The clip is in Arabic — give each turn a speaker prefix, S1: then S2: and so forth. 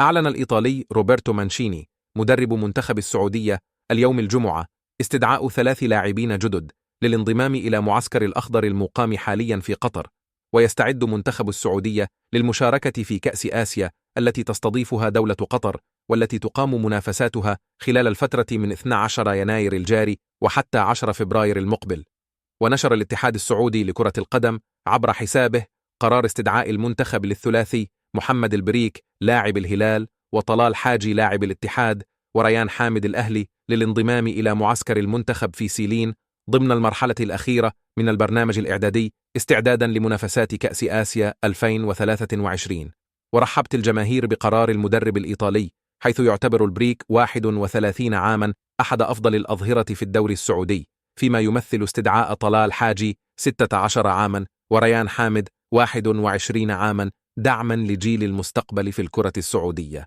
S1: أعلن الإيطالي روبرتو مانشيني مدرب منتخب السعودية اليوم الجمعة استدعاء 3 لاعبين جدد للانضمام إلى معسكر الأخضر المقام حاليا في قطر، ويستعد منتخب السعودية للمشاركة في كأس آسيا التي تستضيفها دولة قطر، والتي تقام منافساتها خلال الفترة من 12 يناير الجاري وحتى 10 فبراير المقبل. ونشر الاتحاد السعودي لكرة القدم عبر حسابه قرار استدعاء المنتخب للثلاثي محمد البريك لاعب الهلال، وطلال حاجي لاعب الاتحاد، وريان حامد الأهلي للانضمام إلى معسكر المنتخب في سيلين ضمن المرحلة الأخيرة من البرنامج الإعدادي استعدادا لمنافسات كأس آسيا 2023. ورحبت الجماهير بقرار المدرب الإيطالي، حيث يعتبر البريك 31 عاما أحد أفضل الأظهرة في الدوري السعودي، فيما يمثل استدعاء طلال حاجي 16 عاما وريان حامد 21 عاما دعما لجيل المستقبل في الكرة السعودية.